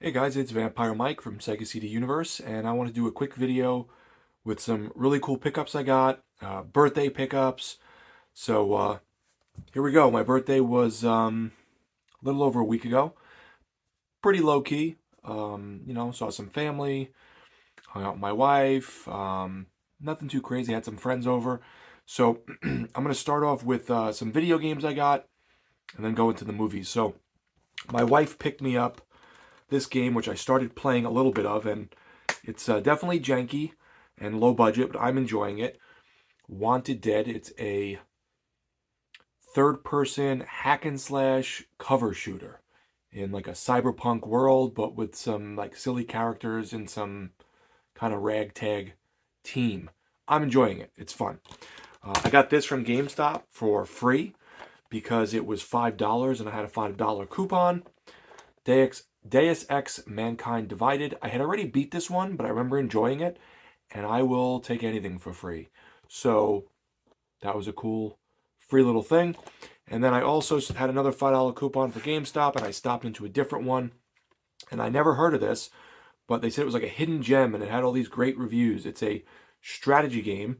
Hey guys, it's Vampire Mike from Sega CD Universe, and I want to do a quick video with some really cool pickups I got, birthday pickups. So here we go. My birthday was a little over a week ago. Pretty low key. Saw some family, hung out with my wife. Nothing too crazy. Had some friends over. So I'm gonna start off with some video games I got, and then go into the movies. So my wife picked me up this game, which I started playing a little bit of, and it's definitely janky and low budget, but I'm enjoying it. Wanted Dead. It's a third-person hack and slash cover shooter in like a cyberpunk world, but with some like silly characters and some kind of ragtag team. I'm enjoying it. It's fun. I got this from GameStop for free because it was $5 and I had a $5 coupon. Deus Ex Mankind Divided. I had already beat this one, but I remember enjoying it, and I will take anything for free. So that was a cool free little thing. And then I also had another $5 coupon for GameStop, and I stopped into a different one. And I never heard of this, but they said it was like a hidden gem, and it had all these great reviews. It's a strategy game,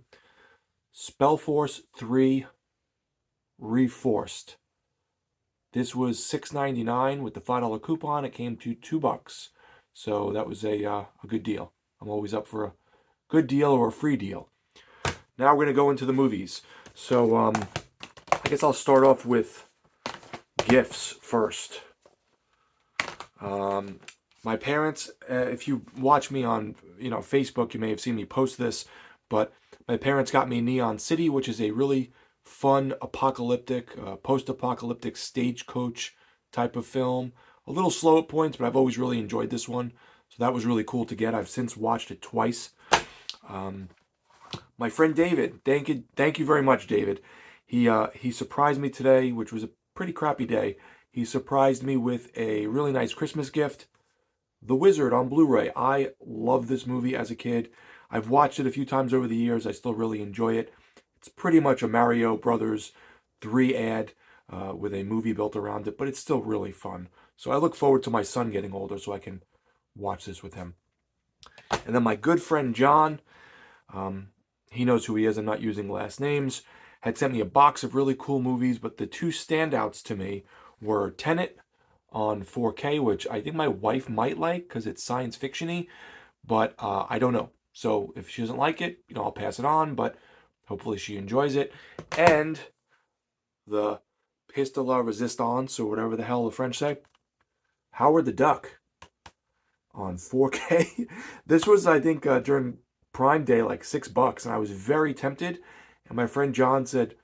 Spellforce 3 Reforced. This was $6.99 with the $5 coupon. It came to $2, so that was a good deal. I'm always up for a good deal or a free deal. Now we're gonna go into the movies. So I guess I'll start off with gifts first. My parents, if you watch me on Facebook, you may have seen me post this, but my parents got me Neon City, which is a really fun apocalyptic, post-apocalyptic stagecoach type of film. A little slow at points, but I've always really enjoyed this one. So that was really cool to get. I've since watched it twice. My friend David, thank you very much, David. He surprised me today, which was a pretty crappy day. He surprised me with a really nice Christmas gift, The Wizard on Blu-ray. I loved this movie as a kid. I've watched it a few times over the years. I still really enjoy it. It's pretty much a Mario Brothers 3 ad with a movie built around it, but it's still really fun. So I look forward to my son getting older so I can watch this with him. And then my good friend John, he knows who he is. I'm not using last names. Had sent me a box of really cool movies, but the two standouts to me were Tenet on 4K, which I think my wife might like because it's science fiction-y, but I don't know. So if she doesn't like it, I'll pass it on, but hopefully she enjoys it. And the pièce de la résistance, or whatever the hell the French say, Howard the Duck on 4K. This was, I think, during Prime Day, like $6, and I was very tempted. And my friend John said,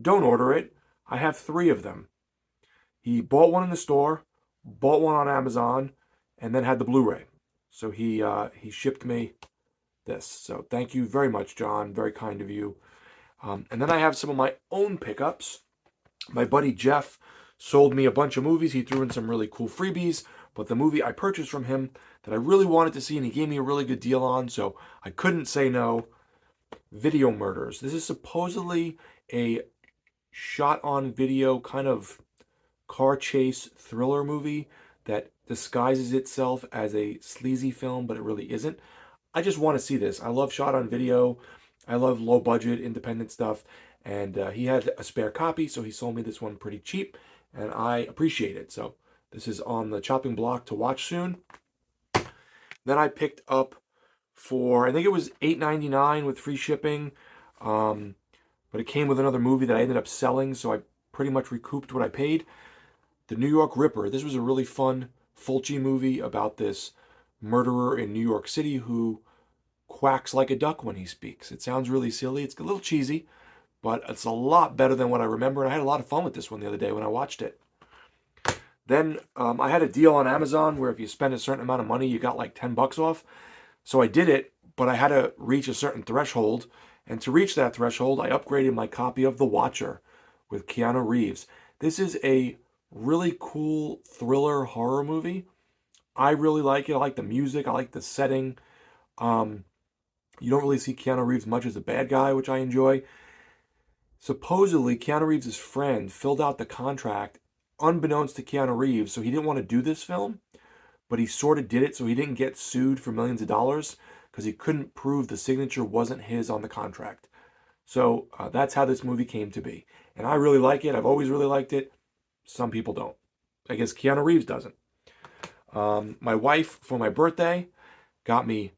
"Don't order it. I have 3 of them." He bought one in the store, bought one on Amazon, and then had the Blu-ray. So he shipped me this. So thank you very much, John. Very kind of you. And then I have some of my own pickups. My buddy Jeff sold me a bunch of movies. He threw in some really cool freebies, but the movie I purchased from him that I really wanted to see and he gave me a really good deal on, so I couldn't say no, Video Murders. This is supposedly a shot-on-video kind of car chase thriller movie that disguises itself as a sleazy film, but it really isn't. I just want to see this. I love shot on video. I love low budget independent stuff. And he had a spare copy, so he sold me this one pretty cheap, and I appreciate it. So this is on the chopping block to watch soon. Then I picked up for, I think it was $8.99 with free shipping, but it came with another movie that I ended up selling, so I pretty much recouped what I paid. The New York Ripper. This was a really fun Fulci movie about this murderer in New York City who quacks like a duck when he speaks. It sounds really silly. It's a little cheesy, but it's a lot better than what I remember, and I had a lot of fun with this one the other day when I watched it. Then I had a deal on Amazon where if you spend a certain amount of money, you got like $10 off. So I did it, but I had to reach a certain threshold, and to reach that threshold, I upgraded my copy of The Watcher with Keanu Reeves. This is a really cool thriller horror movie. I really like it. I like the music. I like the setting. You don't really see Keanu Reeves much as a bad guy, which I enjoy. Supposedly, Keanu Reeves' friend filled out the contract unbeknownst to Keanu Reeves, so he didn't want to do this film. but he sort of did it so he didn't get sued for millions of dollars because he couldn't prove the signature wasn't his on the contract. So that's how this movie came to be. And I really like it. I've always really liked it. Some people don't. I guess Keanu Reeves doesn't. My wife, for my birthday, got me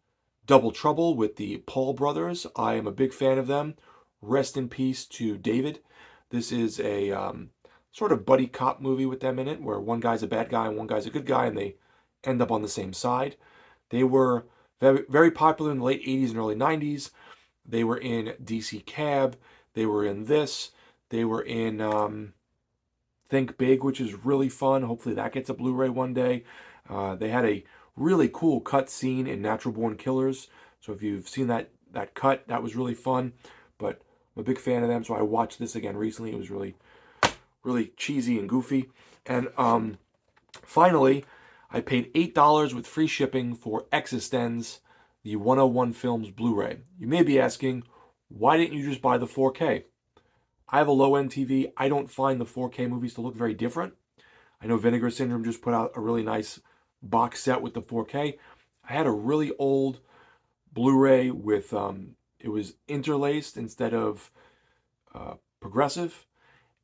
Double Trouble with the Paul brothers. I am a big fan of them. Rest in peace to David. This is a sort of buddy cop movie with them in it, where one guy's a bad guy and one guy's a good guy, and they end up on the same side. They were very, very popular in the late 80s and early 90s. They were in DC Cab. They were in this. They were in Think Big, which is really fun. Hopefully that gets a Blu-ray one day. They had a really cool cut scene in Natural Born Killers. So if you've seen that cut, that was really fun. But I'm a big fan of them, so I watched this again recently. It was really, really cheesy and goofy. And finally, I paid $8 with free shipping for Existenz, the 101 Films Blu-ray. You may be asking, why didn't you just buy the 4K? I have a low-end TV. I don't find the 4K movies to look very different. I know Vinegar Syndrome just put out a really nice box set with the 4K. I had a really old Blu-ray with, it was interlaced instead of progressive,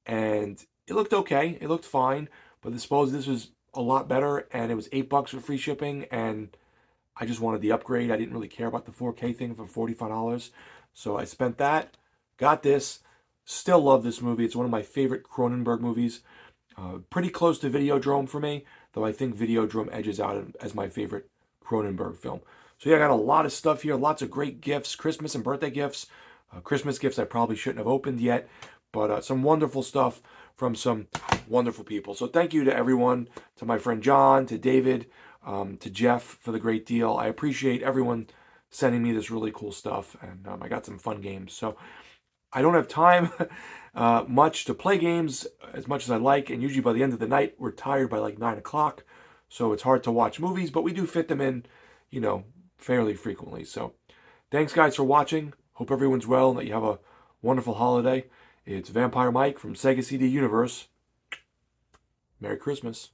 and it looked okay. It looked fine, but I suppose this was a lot better, and it was $8 with free shipping, and I just wanted the upgrade. I didn't really care about the 4K thing for $45, so I spent that, got this. Still love this movie. It's one of my favorite Cronenberg movies. Pretty close to Videodrome for me, though I think Videodrome edges out as my favorite Cronenberg film. So yeah, I got a lot of stuff here, lots of great gifts, Christmas and birthday gifts. Christmas gifts I probably shouldn't have opened yet, but some wonderful stuff from some wonderful people. So thank you to everyone, to my friend John, to David, to Jeff for the great deal. I appreciate everyone sending me this really cool stuff, and I got some fun games. So I don't have time much to play games as much as I like, and usually by the end of the night, we're tired by like 9 o'clock, so it's hard to watch movies, but we do fit them in, fairly frequently. So thanks, guys, for watching. Hope everyone's well and that you have a wonderful holiday. It's Vampire Mike from Sega CD Universe. Merry Christmas.